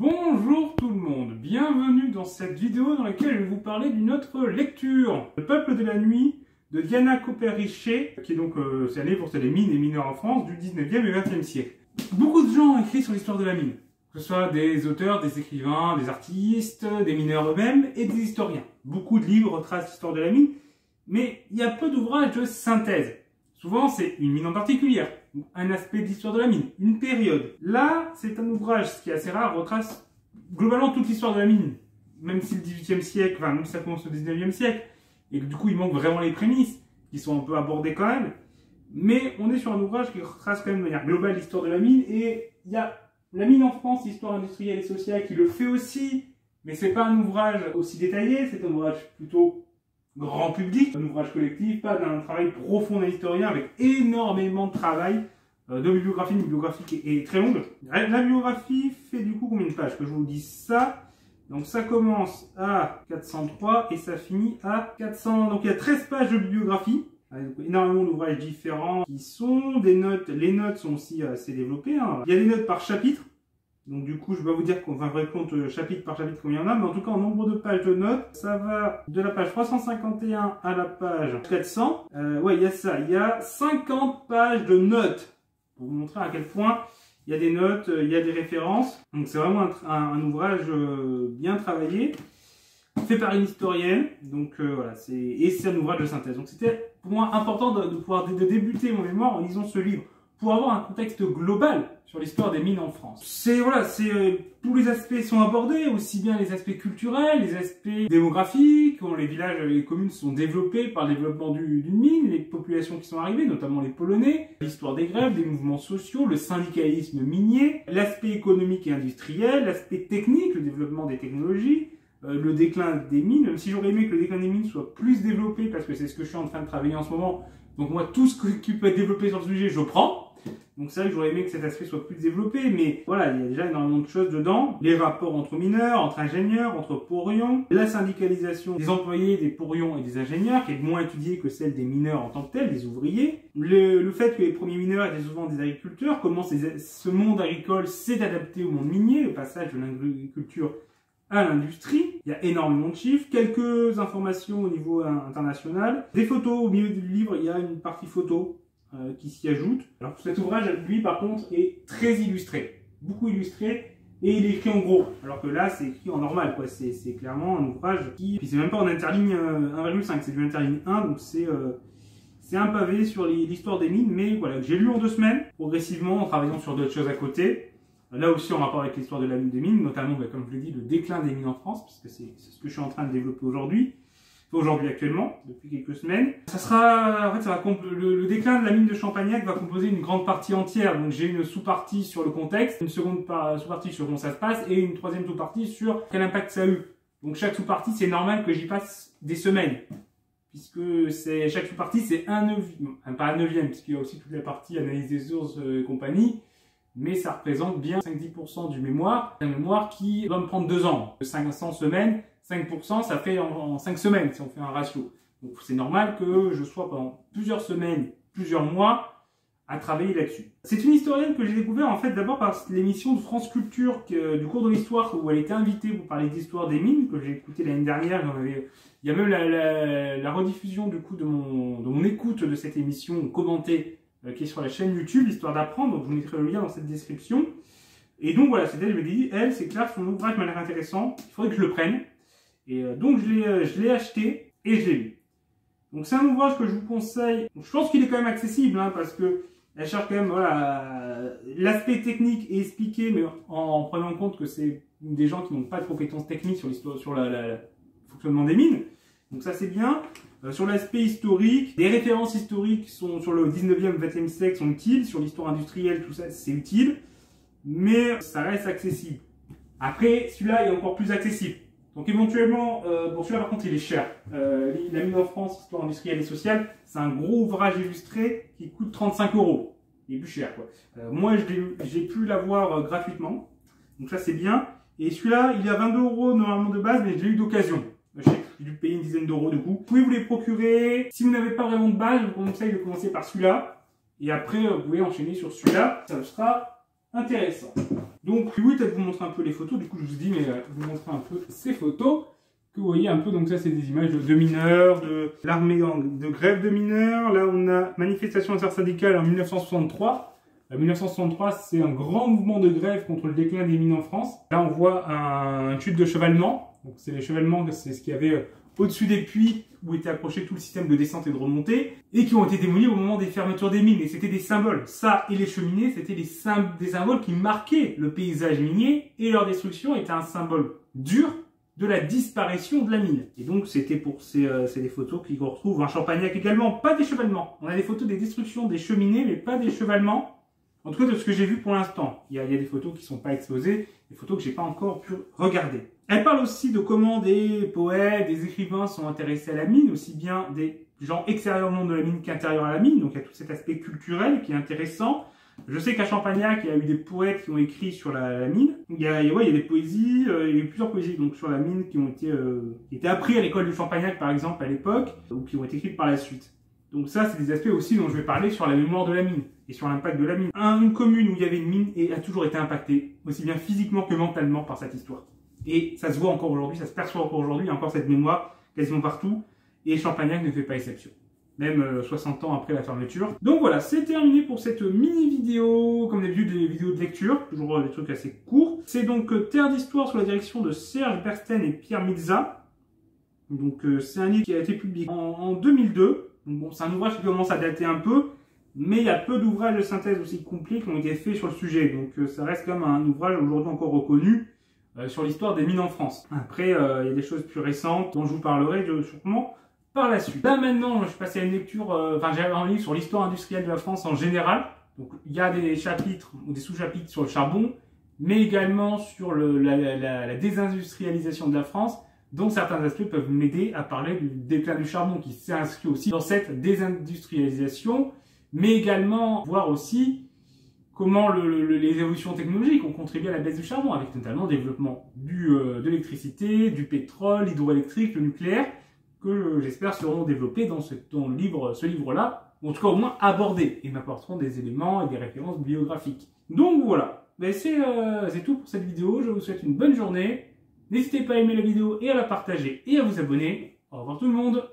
Bonjour tout le monde, bienvenue dans cette vidéo dans laquelle je vais vous parler d'une autre lecture. Le peuple de la nuit de Diana Copper-Richer, qui est donc c'est un livre sur les mines et mineurs en France du 19e et 20e siècle. Beaucoup de gens ont écrit sur l'histoire de la mine, que ce soit des auteurs, des écrivains, des artistes, des mineurs eux-mêmes et des historiens. Beaucoup de livres retracent l'histoire de la mine, mais il y a peu d'ouvrages de synthèse. Souvent, c'est une mine en particulier, un aspect de l'histoire de la mine, une période. Là, c'est un ouvrage, ce qui est assez rare, retrace globalement toute l'histoire de la mine. Même si le 18e siècle, enfin, même si ça commence au 19e siècle, et que du coup, il manque vraiment les prémices, qui sont un peu abordées quand même. Mais on est sur un ouvrage qui retrace quand même de manière globale l'histoire de la mine, et il y a la mine en France, histoire industrielle et sociale, qui le fait aussi, mais c'est pas un ouvrage aussi détaillé, c'est un ouvrage plutôt grand public, un ouvrage collectif, pas d'un travail profond d'un historien avec énormément de travail de bibliographie, une bibliographie qui est très longue. La biographie fait du coup combien de pages? Que je vous dise ça. Donc ça commence à 403 et ça finit à 400. Donc il y a 13 pages de bibliographie, avec énormément d'ouvrages différents qui sont des notes. Les notes sont aussi assez développées, hein. Il y a des notes par chapitre. Donc du coup, je vais pas vous dire qu'on va compte chapitre par chapitre combien il y en a, mais en tout cas, en nombre de pages de notes, ça va de la page 351 à la page 400. Ouais, il y a ça. Il y a 50 pages de notes pour vous montrer à quel point il y a des notes, il y a des références. Donc c'est vraiment un ouvrage bien travaillé, fait par une historienne. Donc voilà, et c'est un ouvrage de synthèse. Donc c'était pour moi important de pouvoir débuter mon mémoire en lisant ce livre, pour avoir un contexte global sur l'histoire des mines en France. Tous les aspects sont abordés, aussi bien les aspects culturels, les aspects démographiques, quand les villages et les communes sont développés par le développement d'une mine, les populations qui sont arrivées, notamment les Polonais, l'histoire des grèves, des mouvements sociaux, le syndicalisme minier, l'aspect économique et industriel, l'aspect technique, le développement des technologies, le déclin des mines, même si j'aurais aimé que le déclin des mines soit plus développé, parce que c'est ce que je suis en train de travailler en ce moment. Donc moi, tout ce qui peut être développé sur le sujet, je prends. Donc c'est vrai que j'aurais aimé que cet aspect soit plus développé, mais voilà, il y a déjà énormément de choses dedans. Les rapports entre mineurs, entre ingénieurs, entre porions, la syndicalisation des employés, des porions et des ingénieurs, qui est moins étudiée que celle des mineurs en tant que tels, des ouvriers. Le fait que les premiers mineurs étaient souvent des agriculteurs, comment ce monde agricole s'est adapté au monde minier, le passage de l'agriculture à l'industrie. Il y a énormément de chiffres, quelques informations au niveau international, des photos au milieu du livre, il y a une partie photo qui s'y ajoute. Alors cet ouvrage, lui par contre, est très illustré, beaucoup illustré, et il est écrit en gros, alors que là c'est écrit en normal, quoi. C'est clairement un ouvrage qui, puis c'est même pas en interligne 1,5, c'est du interligne 1, donc c'est un pavé sur l'histoire des mines, mais voilà, j'ai lu en 2 semaines, progressivement, en travaillant sur d'autres choses à côté. Là aussi en rapport avec l'histoire de la mine des mines, notamment, comme je l'ai dit, le déclin des mines en France, puisque c'est ce que je suis en train de développer aujourd'hui actuellement, depuis quelques semaines. Le déclin de la mine de Champagnac va composer une grande partie entière. Donc j'ai une sous-partie sur le contexte, une seconde sous-partie sur comment ça se passe, et une troisième sous-partie sur quel impact ça a eu. Donc chaque sous-partie, c'est normal que j'y passe des semaines, puisque chaque sous-partie, c'est un neuvième, pas un neuvième, puisqu'il y a aussi toute la partie analyse des sources et compagnie, mais ça représente bien 5-10% du mémoire, un mémoire qui va me prendre 2 ans. 500 semaines, 5%, ça fait en 5 semaines, si on fait un ratio. Donc c'est normal que je sois pendant plusieurs semaines, plusieurs mois, à travailler là-dessus. C'est une historienne que j'ai découvert en fait d'abord par l'émission de France Culture, du cours de l'histoire, où elle était invitée pour parler d'histoire des mines, que j'ai écouté l'année dernière. Il y a même la rediffusion du coup de mon écoute de cette émission commentée, qui est sur la chaîne YouTube, Histoire d'apprendre, donc je vous mettrai le lien dans cette description. Et donc voilà, je me dis, elle, c'est clair, son ouvrage m'a l'air intéressant, il faudrait que je le prenne. Et donc je l'ai acheté et je l'ai lu. Donc c'est un ouvrage que je vous conseille. Je pense qu'il est quand même accessible, hein, parce que elle cherche quand même, voilà, l'aspect technique est expliqué, mais en prenant en compte que c'est des gens qui n'ont pas de compétences techniques sur l'histoire, sur le fonctionnement des mines. Donc ça c'est bien. Sur l'aspect historique, les références historiques sont sur le 19e, 20e siècle sont utiles, sur l'histoire industrielle, tout ça c'est utile, mais ça reste accessible. Après, celui-là est encore plus accessible. Donc éventuellement, bon celui-là par contre il est cher. La mine en France, histoire industrielle et sociale, c'est un gros ouvrage illustré qui coûte 35 €. Il est plus cher, quoi. Moi j'ai pu l'avoir gratuitement, donc ça c'est bien. Et celui-là, il est à 22 € normalement de base, mais je l'ai eu d'occasion. J'ai dû payer une dizaine d'euros du coup. Vous pouvez vous les procurer. Si vous n'avez pas vraiment de base, je vous conseille de commencer par celui-là. Et après, vous pouvez enchaîner sur celui-là. Ça sera intéressant. Donc oui, peut-être vous montrer un peu les photos, du coup je vous dis, mais vous montrer un peu ces photos. Que vous voyez un peu, donc ça c'est des images de mineurs, de l'armée de grève de mineurs. Là on a manifestation intersyndicale en 1963. 1963, c'est un grand mouvement de grève contre le déclin des mines en France. Là, on voit une chute de chevalement. Donc, c'est les chevalements, c'est ce qu'il y avait au-dessus des puits où était accroché tout le système de descente et de remontée et qui ont été démolis au moment des fermetures des mines. Et c'était des symboles. Ça et les cheminées, c'était des symboles qui marquaient le paysage minier et leur destruction était un symbole dur de la disparition de la mine. Et donc, c'était pour c'est des photos qu'on retrouve en Champagnac également. Pas des chevalements. On a des photos des destructions des cheminées, mais pas des chevalements. En tout cas, de ce que j'ai vu pour l'instant, il y a des photos qui ne sont pas exposées, des photos que j'ai pas encore pu regarder. Elle parle aussi de comment des poètes, des écrivains sont intéressés à la mine, aussi bien des gens extérieurs au monde de la mine qu'intérieurs à la mine. Donc il y a tout cet aspect culturel qui est intéressant. Je sais qu'à Champagnac, il y a eu des poètes qui ont écrit sur la mine. Il y a des poésies, il y a eu plusieurs poésies donc, sur la mine qui ont été appris à l'école de Champagnac, par exemple, à l'époque, ou qui ont été écrites par la suite. Donc ça, c'est des aspects aussi dont je vais parler sur la mémoire de la mine et sur l'impact de la mine. Une commune où il y avait une mine a toujours été impactée, aussi bien physiquement que mentalement, par cette histoire. Et ça se voit encore aujourd'hui, ça se perçoit encore aujourd'hui, il y a encore cette mémoire quasiment partout, et Champagnac ne fait pas exception. Même 60 ans après la fermeture. Donc voilà, c'est terminé pour cette mini vidéo, comme d'habitude des vidéos de lecture, toujours des trucs assez courts. C'est donc Terre d'Histoire sous la direction de Serge Bersten et Pierre Milza. Donc c'est un livre qui a été publié en 2002. Donc bon, c'est un ouvrage qui commence à dater un peu, mais il y a peu d'ouvrages de synthèse aussi complets qui ont été faits sur le sujet. Donc ça reste comme un ouvrage aujourd'hui encore reconnu sur l'histoire des mines en France. Après, il y a des choses plus récentes dont je vous parlerai sûrement par la suite. Là maintenant, je suis passé à une lecture, j'ai un livre sur l'histoire industrielle de la France en général. Donc il y a des chapitres ou des sous-chapitres sur le charbon, mais également sur la désindustrialisation de la France, dont certains aspects peuvent m'aider à parler du déclin du charbon qui s'inscrit aussi dans cette désindustrialisation, mais également voir aussi comment les évolutions technologiques ont contribué à la baisse du charbon, avec notamment le développement de l'électricité, du pétrole, l'hydroélectrique, le nucléaire, que j'espère seront développés dans ce livre-là, ou en tout cas au moins abordés, et m'apporteront des éléments et des références biographiques. Donc voilà, c'est tout pour cette vidéo, je vous souhaite une bonne journée. N'hésitez pas à aimer la vidéo et à la partager et à vous abonner. Au revoir tout le monde!